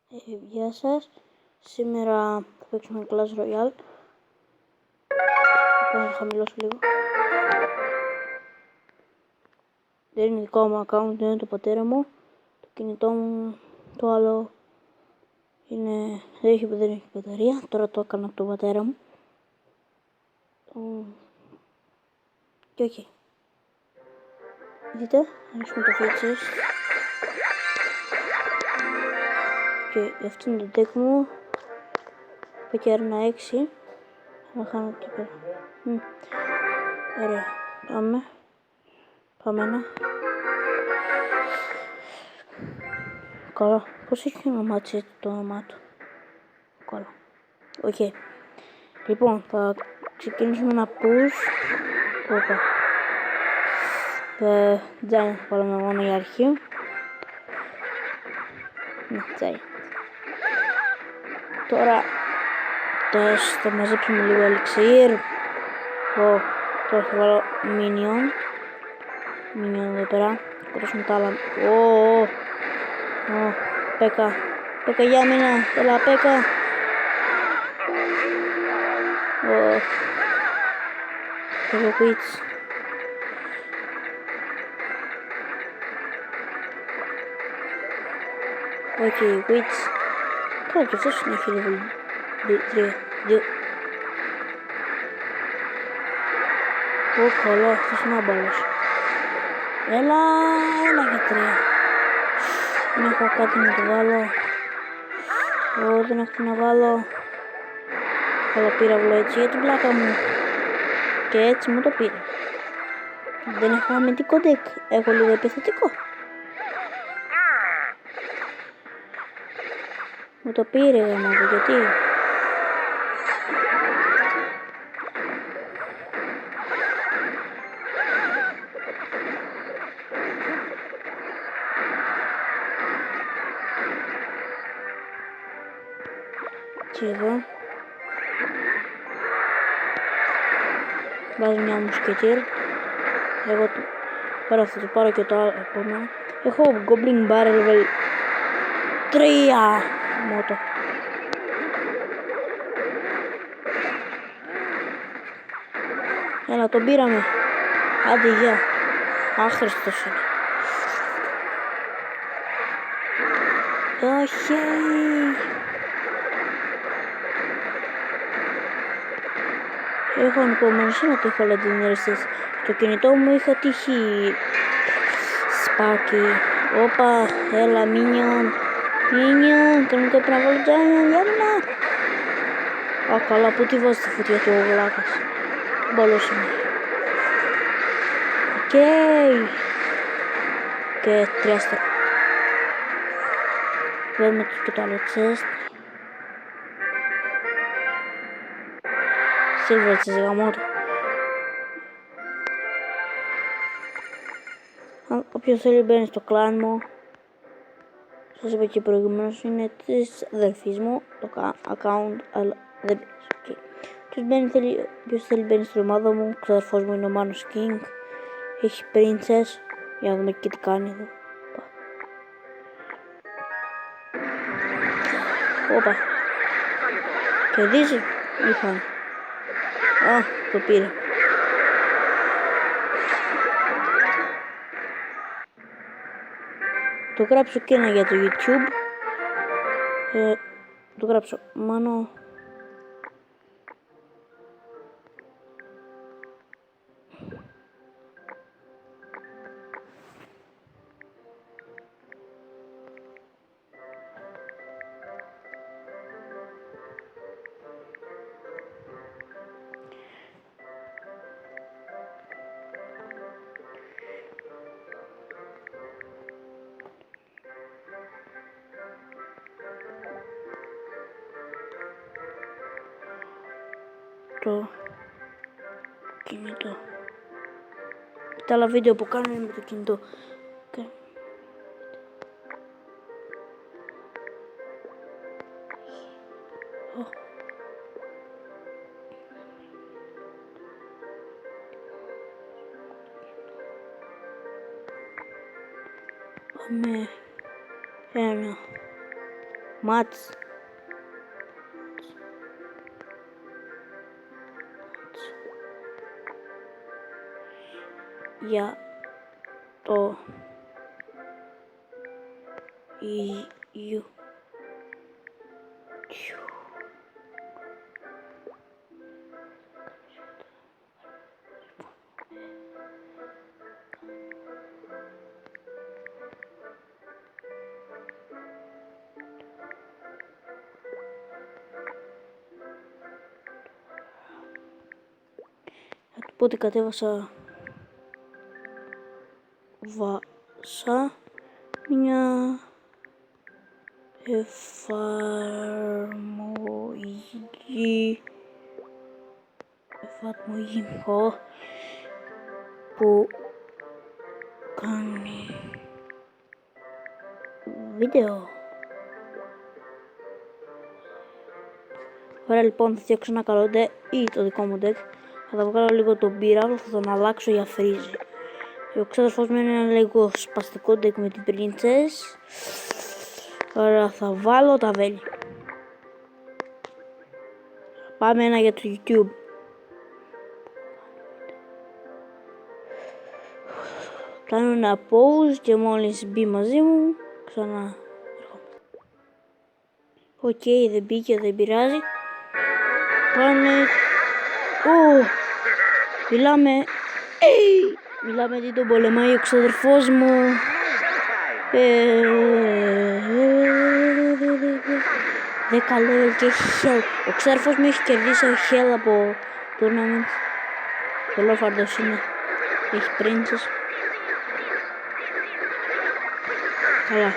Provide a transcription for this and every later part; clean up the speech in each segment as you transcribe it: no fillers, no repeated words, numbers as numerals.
Γεια σας. Σήμερα θα παίξουμε Clash Royale. Θα να χαμηλώσω λίγο. Δεν είναι δικό μου account, δεν είναι το πατέρα μου. Το κινητό μου, το άλλο είναι, δεν έχει μπαταρία. Τώρα το έκανα από τον πατέρα μου. Και οκ. Δείτε, ανοίξουμε το features. Και αυτό είναι το deck μου. Είπα και έρνα 6. Θα χάνω εκεί πέρα. Ωραία, πάμε ένα. Καλά, πώς έχει ονομάσει το όνομά του? Καλά, οκ. Λοιπόν, θα ξεκινήσουμε ένα push. Όπα. Giant θα βάλουμε μόνο η αρχή. Ναι, Giant. Τώρα θα μαζέψουμε λίγο elixir. Τώρα θα βάλω minion. Minion εδώ πέρα. Σκοτώσουμε τα άλλα. Πέκα. Πέκα για μήνα. Έλα Πέκα. Θέλω quits. Οκ, quits. Καλά και αυτός είναι έχει level 3. Καλό, αυτός είναι άμπαλος. Έλα για 3. Δεν έχω κάτι να το βάλω. Δεν έχω τι να βάλω. Καλό πύραυλο έτσι για την πλάκα μου. Και έτσι μου το πήρε. Δεν έχω αμυντικό deck. Έχω λίγο επιθετικό. Μου το πήρε γιατί. Και εδώ βάζω μια μουσκετήρ. Εγώ τώρα θα το πάρω και το άλλο επόμενο. Έχω Goblin Barrel level 3 μότο. Έλα, τον πήραμε. Άντε, γεια. Άχρηστος είναι. Όχι. Έχω ανυπομονησία να τύχω legendaries. Στο κινητό μου είχα τύχει Sparky. Όπα, έλα minion. Κανονικά πρέπει να βάλω giant, για μήνα. Καλά, πού τη βάζει τη φωτιά του ο βλάκας. Μπαλός είναι. Οκ. Και 3 στρα. Βλέπουμε και το άλλο chest. Silver chest, γαμώτο. Όποιος θέλει μπαίνει στο clan μου. Σας είπα και προηγουμένως, είναι της αδερφής μου το account, αλλά δεν πειράζει. Όποιος θέλει μπαίνει στην ομάδα μου, ο ξαδερφός μου είναι ο Manos King. Έχει princess, για να δούμε και τι κάνει εδώ. Όπα. Κερδίζει, είχαν. Το πήρε. Το γράψω και ένα για το YouTube. Το γράψω Μάνο. Το κινητό. Τα άλλα βίντεο που κάνω είναι με το κινητό. Πάμε. Ένα. Μάτς. Για το YouTube. Οπότε κατέβασα μια εφαρμογή που κάνει βίντεο. Ωραία, λοιπόν, θα φτιάξω ένα καλό deck ή το δικό μου deck. Θα τα βγάλω λίγο τον πύραυλο, θα τον αλλάξω για φρίζι. Ο ξάδερφός μου είναι ένα λίγο σπαστικό deck με την Princess. Τώρα θα βάλω τα βέλη. Πάμε ένα για το YouTube. Κάνω ένα pause και μόλις μπει μαζί μου ξανά έρχομαι. Οκ, δεν μπήκε, δεν πειράζει. Πάνε. Μιλάμε τι τον πολεμάει ο ξαδερφός μου. 10 level και έχει hell. Ο ξαδερφός μου έχει κερδίσει hell από tournament. Πολύ φαρδός είναι. Έχει princess. Καλά.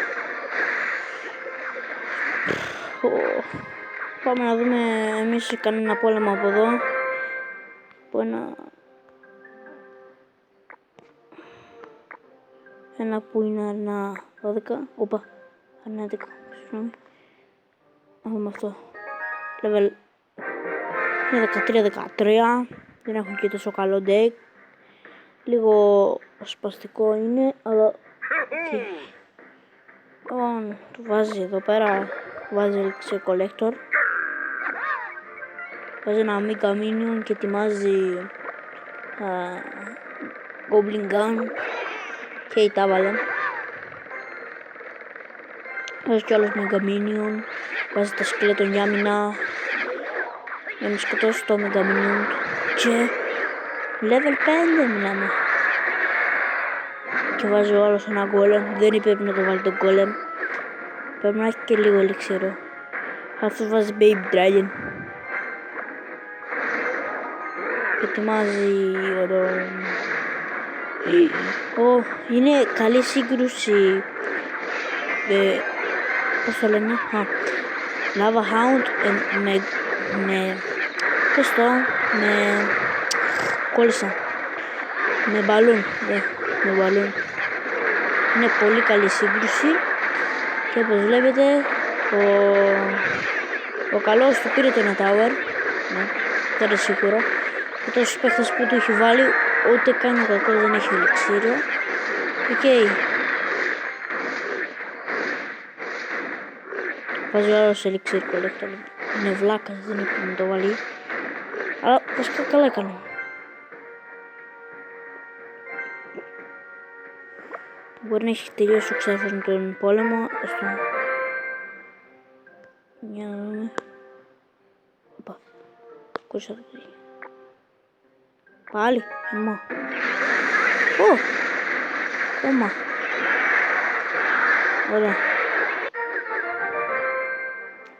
Πάμε να δούμε εμείς κανένα πόλεμο από εδώ. Από ένα που είναι ένα 12. Όπα. Ένα 11. Συγγνώμη. Να δούμε αυτό. Level. Είναι 13-13. Δεν έχουν και τόσο καλό deck. Λίγο σπαστικό είναι, αλλά okay. Του βάζει εδώ πέρα. Βάζει σε collector. Βάζει ένα Mega Minion και ετοιμάζει Goblin Gun και η τα βάλε. Βάζει κι άλλος Mega Minion. Βάζει τα σκελέτων για άμυνα. Για να σκοτώσει το Mega Minion και level 5 μιλάμε. Και βάζει ο άλλος ένα Golem. Δεν πρέπει να το βάλει το Golem. Πρέπει να έχει και λίγο ελιξίρο. Αυτός βάζει Baby Dragon. Ετοιμάζει είναι καλή σύγκρουση. Πώς το λένε? Lava Hound με κόλλησα. Με μπαλούν. Είναι πολύ καλή σύγκρουση. Και όπως βλέπετε ο καλός του πήρε το ένα tower. Ναι, τώρα σίγουρα. Και τόσους παίχτες που του έχει βάλει, ούτε καν ο κακός δεν έχει ελιξίριο. Οκ. Βάζει ο άλλος ελιξίριο collector. Είναι βλάκας, δεν έχει να το βάλει. Αλλά βασικά καλά έκανε. Μπορεί να έχει τελειώσει ο ξάδερφος με τον πόλεμο. Για να δούμε. Οπα. Κολλήσα το παιδί. Πάλι. Εμά. Ωμα. Ωραία.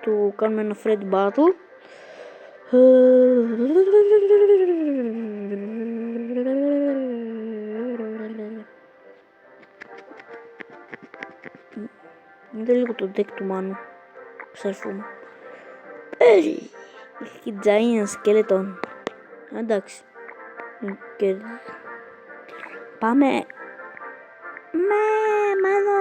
Του κάνουμε ένα Freddy Battle. Είναι λίγο το deck του Μάνου. Ξερφού μου. Έχει Giant Skeleton. Εντάξει. Και... Πάμε. Μάνο.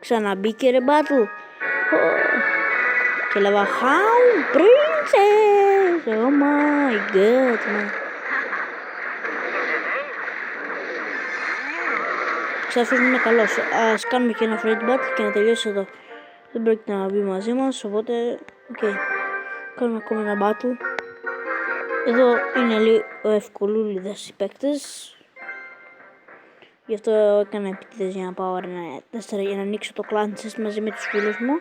Ξαναμπήκε ρε battle. Και λέγα How Princess. Oh my god man. Ξαφνικά είναι καλός. Ας κάνουμε και ένα Freddy battle και να τελειώσει εδώ. Δεν πρόκειται να μπει μαζί μας, οπότε okay. Κάνουμε ακόμα ένα battle. Εδώ είναι λίγο ευκολούλιδες οι παίκτες. Γι' αυτό έκανα επιτίδες για να πάω αρένα 4 για να ανοίξω το clan chest μαζί με τους φίλους μου.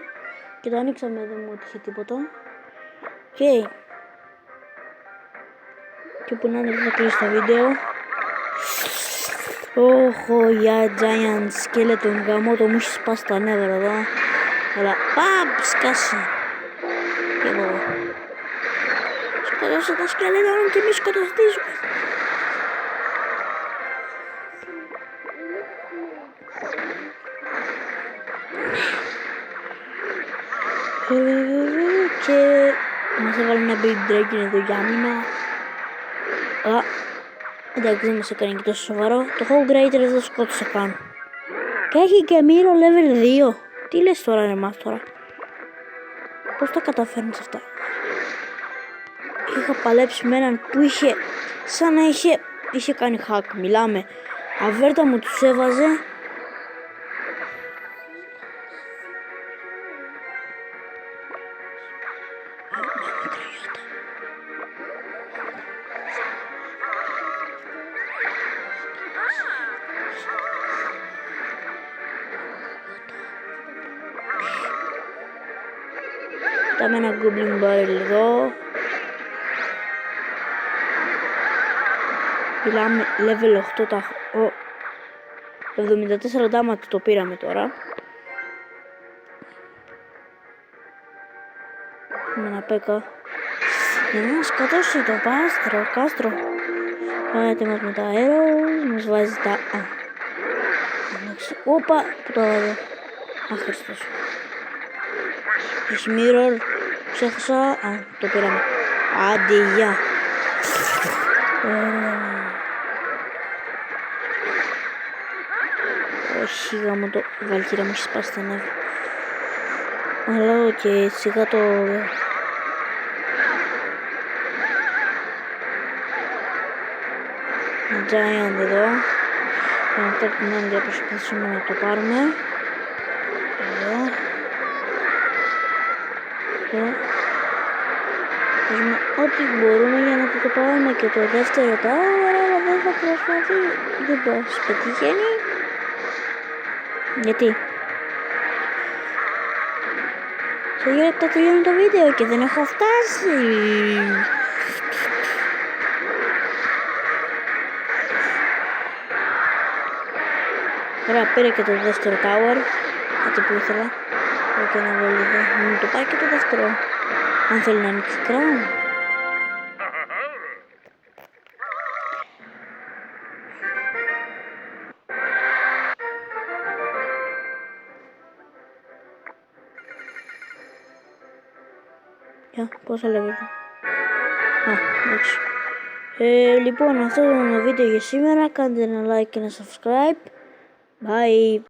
Και το ανοίξαμε, δεν μου έτυχε τίποτα. Okay. Και που να είναι θα κλείσει το βίντεο. Όχο για giant skeleton γαμό, το μου έχει σπάσει τα νεύρα εδώ. Αλλά παπ σκάσε. Και εγώ σκοτώσα τα σκελετών και μη σκοτωστήσω. Και μας έβαλε ένα big dragon εδώ για μήνα. Εντάξει, δεν μας έκανε και τόσο σοβαρό. Το Hog Rider εδώ σκότωσα πάνω. Και έχει και Miro level 2. Τι λες τώρα εμάς τώρα. Πώς τα καταφέρνεις αυτά. Είχα παλέψει με έναν που είχε σαν να είχε κάνει hack. Μιλάμε. Αβέρτα μου τους έβαζε. Πάμε ένα goblin barrel εδώ. Μιλάμε level 8 τα 74 damage το πήραμε τώρα. Με ένα πέκα. Για να σκοτώσει το κάστρο. Πάτε μας με τα arrows, μας βάζει τα... Όπα, που το βάζω. Άχρηστος. Έχει mirror, ξέχασα, το πήραμε. Άντε, γεια. Όχι, γάμο το Βαλκύρια μου έχει σπάσει τα νεύρα. Αλλά και σιγά το... Giant εδώ. Αυτό που να προσπαθήσουμε να το πάρουμε. Εδώ. Παίζουμε ό,τι μπορούμε για να το πάρουμε και το δεύτερο tower, αλλά δεν θα προσπαθεί. Δεν μας πετυχαίνει. Γιατί? Σε 2 λεπτά τελειώνει το βίντεο και δεν έχω φτάσει. Ωραία, πήρε και το δεύτερο tower. Κάτι που ήθελα. Και να βάλει εδώ. Μου το πάει και το δεύτερο. Αν θέλει να ανοίξει crown. Πόσα λέμε. Εντάξει. Λοιπόν, αυτό ήταν το βίντεο για σήμερα. Κάντε ένα like και ένα subscribe. Bye.